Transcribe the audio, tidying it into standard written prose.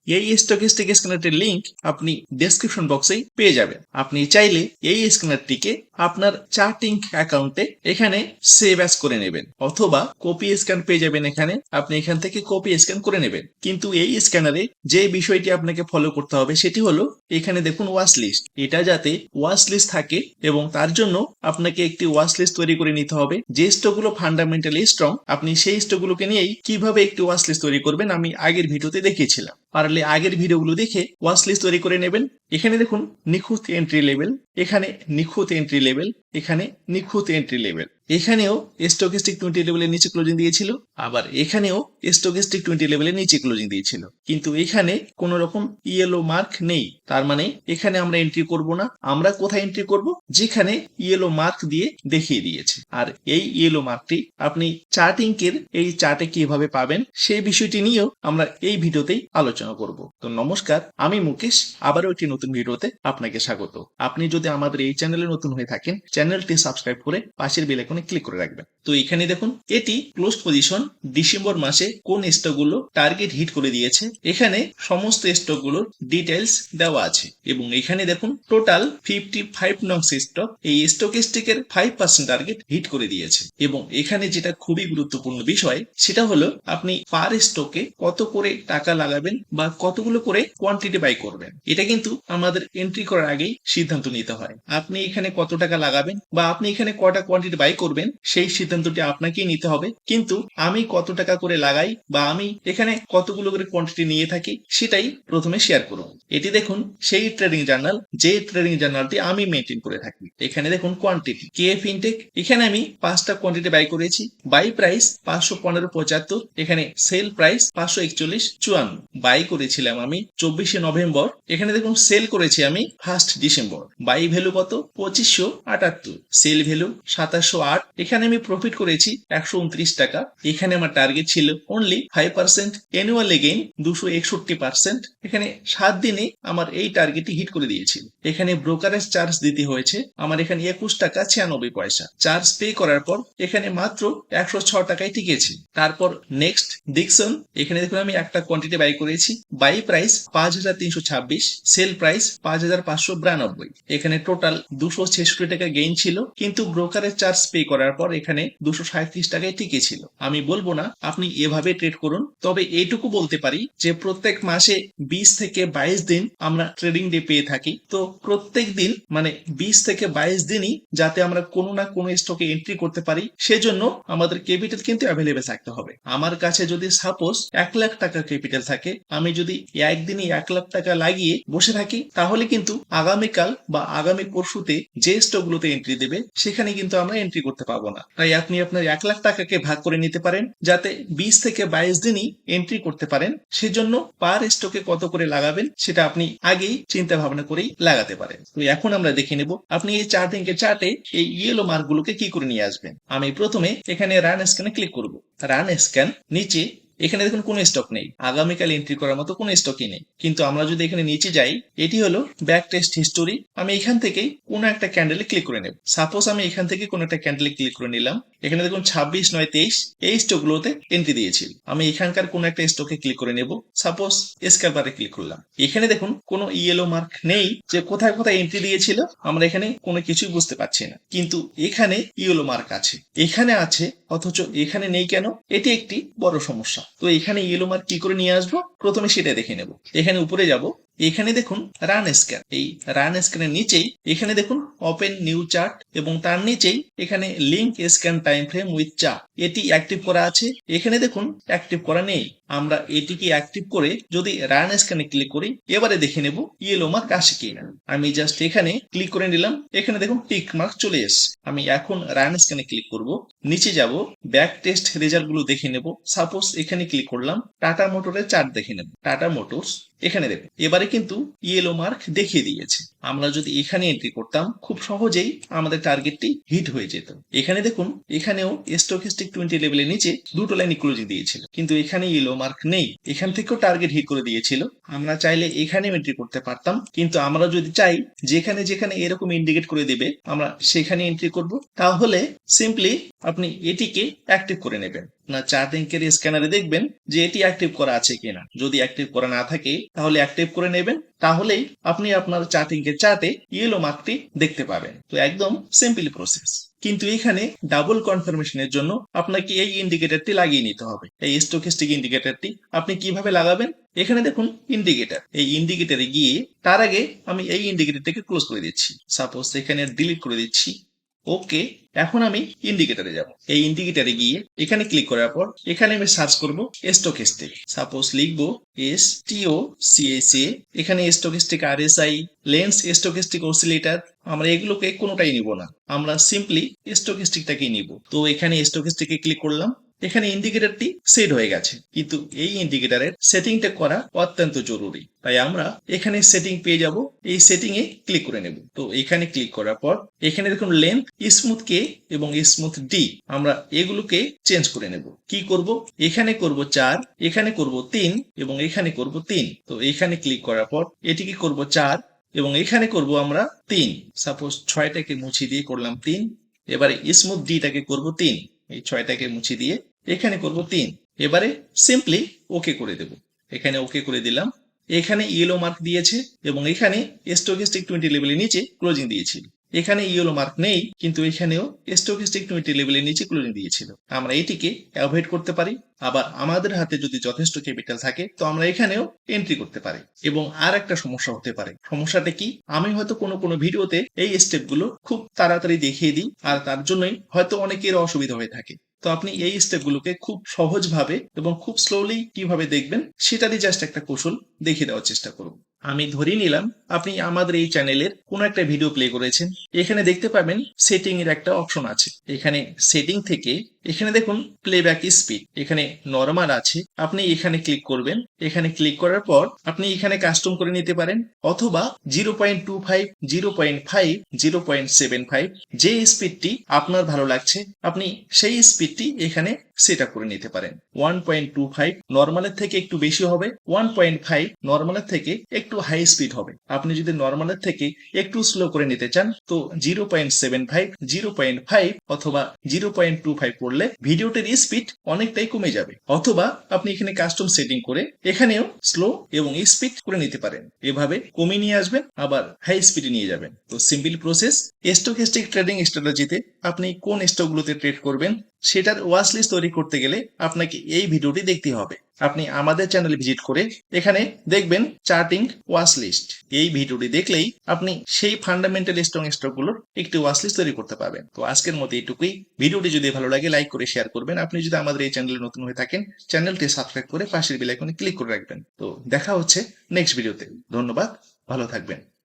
এই স্টকিস্টিক স্ক্যানারটির লিংক আপনি ডেসক্রিপশন বক্সেই পেয়ে যাবেন। আপনি চাইলে এই স্ক্যানারটিকে আপনার চার্টিং অ্যাকাউন্টে এখানে সেভ অ্যাজ করে নেবেন, অথবা কপি স্ক্যান পেয়ে যাবেন এখানে, আপনি এখান থেকে কপি স্ক্যান করে নেবেন। কিন্তু এই স্ক্যানারে যে বিষয়টি আপনাকে ফলো করতে হবে সেটি হলো এখানে দেখুন ওয়াচ লিস্ট, এটা যাতে ওয়াচ লিস্ট থাকে এবং তার জন্য আপনাকে একটি ওয়াচ লিস্ট তৈরি করে নিতে হবে। যে স্টকগুলো ফান্ডামেন্টালি স্ট্রং আপনি সেই স্টকগুলোকে নিয়েই কিভাবে একটি ওয়াচ লিস্ট তৈরি করবেন আমি আগের ভিডিওতে দেখিয়েছিলাম। পারলে আগের ভিডিওগুলো দেখে ওয়াচ লিস্ট তৈরি করে নেবেন। এখানে দেখুন নিখুঁত এন্ট্রি লেভেল, এখানে নিখুঁত এন্ট্রি লেভেল, এখানে নিখুঁত এন্ট্রি লেভেল, এখানেও স্টকিস্টিক 20 লেভেলের নিচে ক্লোজিং দিয়েছিল, আবার এখানেও স্টকিস্টিক 20 লেভেলের নিচে ক্লোজিং দিয়েছিল। কিন্তু এখানে কোনো রকম ইয়েলো মার্ক নেই, তার মানে এখানে আমরা এন্ট্রি করব না। আমরা কোথায় এন্ট্রি করব? যেখানে ইয়েলো মার্ক দিয়ে দেখিয়ে দিয়েছে। আর এই ইয়েলো মার্কটি আপনি চার্টিং এর এই চার্টে কিভাবে পাবেন সেই বিষয়টি নিয়েও আমরা এই ভিডিওতেই আলোচনা করব। তো নমস্কার, আমি মুকেশ, আবারও একটি নতুন ভিডিওতে আপনাকে স্বাগত। আপনি যদি আমাদের এই চ্যানেলে নতুন হয়ে থাকেন, চ্যানেলটি সাবস্ক্রাইব করে পাশের বেল আইকনে ক্লিক করে রাখবেন। তো এখানে দেখুন এটি ক্লোজ পজিশন ডিসেম্বর মাসে কোন স্টকগুলো টার্গেট হিট করে দিয়েছে, এখানে সমস্ত স্টকগুলোর ডিটেইলস দেওয়া আছে। এবং এখানে দেখুন টোটাল 55 নং স্টক এই স্টকিস্টিকের 5% টার্গেট হিট করে দিয়েছে। এবং এখানে যেটা খুবই গুরুত্বপূর্ণ বিষয় সেটা হলো আপনি পার স্টকে কত করে টাকা লাগাবেন বা কতগুলো করে কোয়ান্টিটি বাই করবেন, এটা কিন্তু আমাদের এন্ট্রি করার আগেই সিদ্ধান্ত নিতে হয়। আপনি এখানে কত টাকা লাগাবেন বা আপনি এখানে কটা কোয়ান্টিটি বাই করবেন সেই সিদ্ধান্তটি আপনাকেই নিতে হবে। কিন্তু আমি কত টাকা করে লাগাই বা আমি এখানে কতগুলো করে কোয়ান্টিটি নিয়ে থাকি সেটাই প্রথমে শেয়ার করুন। এটি দেখুন সেই ট্রেডিং জার্নাল, যে ট্রেডিং জার্নালটি আমি মেনটেন করে থাকি। এখানে দেখুন কোয়ান্টিটি কেএফ ইনটেক, এখানে আমি 5টা কোয়ান্টিটি বাই করেছি। বাই প্রাইস 515.75, এখানে সেল প্রাইস 541.54। বাই করেছিলাম আমি 24শে নভেম্বর, এখানে দেখুন সেল করেছি আমি 1 ডিসেম্বর। বাই ভ্যালু কত? 2578, সেল ভ্যালু 2708, এখানে আমি প্রফিট করেছি 129 টাকা। এখানে আমার টার্গেট ছিল অনলি 5%, অ্যানুয়াল গেইন 261%। এখানে 7 দিনে আমার এই টার্গেটটি হিট করে দিয়েছিল। এখানে ব্রোকারেজ চার্জ দিতে হয়েছে আমার, এখানে 21 টাকা 96 পয়সা। চার্জ পে করার পর এখানে মাত্র 106 টাকায় টিকেছি। তারপর নেক্সট ডিকসন, এখানে দেখুন আমি একটা কোয়ান্টিটি বাই করেছি। বাই প্রাইস 5326, সেল প্রাইস 5592, এখানে টোটাল 266 টাকা গেইন ছিল। কিন্তু ব্রোকারেজ চার্জ পে করার পর এখানে 237 টাকায় টিকে ছিল। আমি বলবো না আপনি এভাবে ট্রেড করুন, তবে এইটুকু বলতে পারি যে প্রত্যেক মাসে 20 থেকে 22 দিন আমরা ট্রেডিং ডে পেয়ে থাকি। তো প্রত্যেক দিন মানে 20 থেকে 22 দিনই যাতে আমরা কোনো না কোনো স্টকে এন্ট্রি করতে পারি সেজন্য আমাদের ক্যাপিটাল কিন্তু অ্যাভেলেবেল থাকতে হবে। আমার কাছে যদি সাপোজ 1 লাখ টাকা ক্যাপিটাল থাকে, আমি যদি একদিনই 1 লাখ টাকা লাগিয়ে বসে থাকি তাহলে কিন্তু আগামীকাল বা আগামী পরশুতে যে স্টকগুলোতে এন্ট্রি দেবে সেখানে কিন্তু আমরা এন্ট্রি করতে পারবো না। তাই আপনি আপনার 1 লাখ টাকাকে ভাগ করে নিতে পারেন যাতে 20 থেকে 22 দিনই এন্ট্রি করতে পারেন। সেজন্য পার স্টকে কত করে লাগাবেন সেটা আপনি আগেই চিন্তা ভাবনা করেই লাগাতে পারেন। তো এখন আমরা দেখে নেব আপনি এই চার্টিং এর চার্টে এই ইয়েলো মার্কগুলোকে কি করে নিয়ে আসবেন। আমি প্রথমে এখানে রান স্ক্যানে ক্লিক করব। রান স্ক্যান, নিচে এখানে দেখুন কোনো স্টক নেই, আগামীকাল এন্ট্রি করার মতো কোনো স্টকই নেই। কিন্তু আমরা যদি এখানে নিচে যাই, এটি হলো ব্যাক টেস্ট হিস্টোরি। আমি এখান থেকেই কোনো একটা ক্যান্ডেলে ক্লিক করে নেব। সাপোজ আমি এখান থেকে কোনো একটা ক্যান্ডেলে ক্লিক করে নিলাম। এখানে দেখুন 26/9/23 এই স্টকগুলোতে এন্ট্রি দিয়েছি। আমি এখানকার কোনো একটা স্টকে ক্লিক করে নেব। সাপোজ স্ক্যালপারে ক্লিক করলাম। এখানে দেখুন কোনো ইয়েলো মার্ক নেই যে কোথায় কোথায় এন্ট্রি দিয়েছিল, আমরা এখানে কোনো কিছুই বুঝতে পারছি না। কিন্তু এখানে ইয়েলো মার্ক আছে, এখানে আছে, অথচ এখানে নেই কেন? এটি একটি বড় সমস্যা। তো এখানে ইয়েলো মার্ক কি করে নিয়ে আসবো প্রথমে সেটা দেখে নেব। এখানে উপরে যাব, এখানে দেখুন রান স্ক্যান, এই রান স্ক্যানের নিচেই এখানে দেখুন ওপেন নিউ চার্ট এবং তার নিচেই এখানে link scan time frame with chart, এটি অ্যাক্টিভ করা আছে। এখানে দেখুন অ্যাক্টিভ করা নেই। আমরা এটিকে অ্যাক্টিভ করে যদি রান স্ক্যানে ক্লিক করি, এবারে দেখে নেব ইয়েলো মার্ক আসে কিনা। আমি জাস্ট এখানে ক্লিক করে নিলাম, এখানে দেখুন টিক মার্ক চলে এসেছে। আমি এখন রান স্ক্যানে ক্লিক করব, নিচে যাব, ব্যাক টেস্ট রেজাল্ট গুলো দেখে নেব। সাপোজ এখানে ক্লিক করলাম, টাটা মোটরের চার্ট দেখে নেব। টাটা মোটরস এখানে দেখুন এবারে কিন্তু ইয়েলো মার্ক দেখিয়ে দিয়েছে। আমরা যদি এখানে এন্ট্রি করতাম খুব সহজেই আমাদের টার্গেটটি হিট হয়ে যেত। এখানে দেখুন এখানেও স্টকিস্টিক 20 লেভেলের নিচে দুটো লাইন ক্লোজিং দিয়েছিল, কিন্তু এখানে ইয়েলো মার্ক নেই। এখান থেকেও টার্গেট হিট করে দিয়েছিল। আমরা চাইলে এখানে এন্ট্রি করতে পারতাম, কিন্তু আমরা যদি চাই যেখানে যেখানে এরকম ইন্ডিকেট করে দিবে আমরা সেখানে এন্ট্রি করব। তাহলে সিম্পলি আপনি এটিকে অ্যাক্টিভ করে নেবেন। আপনার চার্টিংকের স্ক্যানারে দেখবেন যে এটি অ্যাক্টিভ করা আছে কিনা। যদি অ্যাক্টিভ করা না থাকে তাহলে অ্যাক্টিভ করে নেবেন, তাহলেই আপনি আপনার চার্টিংকের চার্টে ইয়েলো মার্কটি দেখতে পাবেন। তো একদম সিম্পল প্রসেস। কিন্তু এখানে ডাবল কনফার্মেশনের জন্য আপনাকে এই ইন্ডিকেটরটি লাগিয়ে নিতে হবে। এই স্টকিস্টিক ইন্ডিকেটরটি আপনি কিভাবে লাগাবেন, এখানে দেখুন ইন্ডিকেটর, এই ইন্ডিকেটরে গিয়ে তার আগে আমি এই ইন্ডিকেটরটাকে ক্লোজ করে দিচ্ছি, সাপোজ এখানে ডিলিট করে দিচ্ছি। ওকে, এখন আমি ইন্ডিকেটরে যাব। এই ইন্ডিকেটরে গিয়ে এখানে ক্লিক করার পর এখানে আমি সার্চ করব স্টকিস্টিক, সাপোজ লিখবো STOCHA। এখানে স্টকিস্টিক RSI, লেন্স স্টকিস্টিক অসিলেটর, আমরা এগুলোকে কোনোটাই নিব না, আমরা সিম্পলি স্টকিস্টিকটাকেই নিব। তো এখানে স্টকিস্টিকে ক্লিক করলাম, এখানে ইন্ডিকেটরটি সেট হয়ে গেছে, কিন্তু এই ইন্ডিকেটরের সেটিংটা করা অত্যন্ত জরুরি। তাই আমরা এখানে সেটিং পেয়ে যাব, এই সেটিং এ ক্লিক করে নেব। তো এখানে ক্লিক করার পর এখানে দেখুন লেন্থ, স্মুথ কে এবং স্মুথ ডি, আমরা এগুলোকে চেঞ্জ করে নেব। কি করব, এখানে করব 4, এখানে করব 3 এবং এখানে করব 3। তো এখানে ক্লিক করার পর এটিকে করব 4 এবং এখানে করব আমরা 3। সাপোজ 6টাকে মুছে দিয়ে করলাম 3। এবারে স্মুথ ডিটাকে করব 3, এই 6টাকে মুছে দিয়ে এখানে করব 3। এবারে সিম্পলি ওকে করে দেব, এখানে ওকে করে দিলাম। এখানে ইয়েলো মার্ক দিয়েছে এবং এখানে স্টকিস্টিক 20 লেভেলের নিচে ক্লোজিং দিয়েছিল। এখানে ইয়েলো মার্ক নেই, কিন্তু এখানেও স্টকিস্টিক 20 লেভেলের নিচে ক্লোজিং দিয়েছিল। আমরা এটিকে অ্যাভয়েড করতে পারি, আবার আমাদের হাতে যদি যথেষ্ট ক্যাপিটাল থাকে তো আমরা এখানেও এন্ট্রি করতে পারি। এবং আর একটা সমস্যা হতে পারে, সমস্যাটা কি, আমি হয়তো কোনো ভিডিওতে এই স্টেপগুলো খুব তাড়াতাড়ি দেখিয়ে দিই, আর তার জন্যই হয়তো অনেকের অসুবিধা হয়ে থাকে। তো আপনি এই স্টেপগুলোকে খুব সহজভাবে এবং খুব স্লোলি কিভাবে দেখবেন সেটারই জাস্ট একটা কৌশল দেখিয়ে দেওয়ার চেষ্টা করব। আমি ধরে নিলাম আপনি আমাদের এই চ্যানেলের কোনো একটা ভিডিও প্লে করেছেন, এখানে দেখতে পাবেন সেটিং এর একটা অপশন আছে। এখানে সেটিং থেকে এখানে দেখুন প্লেব্যাক স্পিড, এখানে নরমাল আছে, আপনি এখানে ক্লিক করবেন। এখানে ক্লিক করার পর আপনি এখানে কাস্টম করে নিতে পারেন, অথবা 0.25, 0.5, 0.75 যে স্পিডটি আপনার ভালো লাগছে আপনি সেই স্পিডটি এখানে সেট আপ করে নিতে পারেন। 1.25 নর্মালের থেকে একটু বেশি হবে, 1.5 নর্মালের থেকে একটু হাই স্পিড হবে। আপনি যদি নর্মালের থেকে একটু স্লো করে নিতে চান তো 0.75, 0.5 অথবা 0.25 করলে ভিডিওটির স্পিড অনেকটাই কমে যাবে। অথবা আপনি এখানে কাস্টম সেটিং করে এখানেও স্লো এবং স্পিড করে নিতে পারেন, এভাবে কমিয়ে নিয়ে আসবেন আবার হাই স্পিডে নিয়ে যাবেন। তো সিম্পল প্রসেস। স্টকিস্টিক ট্রেডিং স্ট্র্যাটেজিতে আপনি কোন স্টকগুলোতে ট্রেড করবেন সেটার ওয়াচ লিস্ট তৈরি করতে গেলে আপনাকে এই ভিডিওটি দেখতে হবে। আপনি আমাদের চ্যানেল ভিজিট করে এখানে দেখবেন চার্টিং ওয়াচ লিস্ট, এই ভিডিওটি দেখলেই আপনি সেই ফান্ডামেন্টাল স্ট্রং স্টকগুলোর একটি ওয়াচ লিস্ট তৈরি করতে পারবেন। তো আজকের মতো এইটুকুই। ভিডিওটি যদি ভালো লাগে লাইক করে শেয়ার করবেন। আপনি যদি আমাদের এই চ্যানেলে নতুন হয়ে থাকেন চ্যানেলটি সাবস্ক্রাইব করে পাশের বেল আইকনে ক্লিক করে রাখবেন। তো দেখা হচ্ছে নেক্সট ভিডিওতে। ধন্যবাদ, ভালো থাকবেন।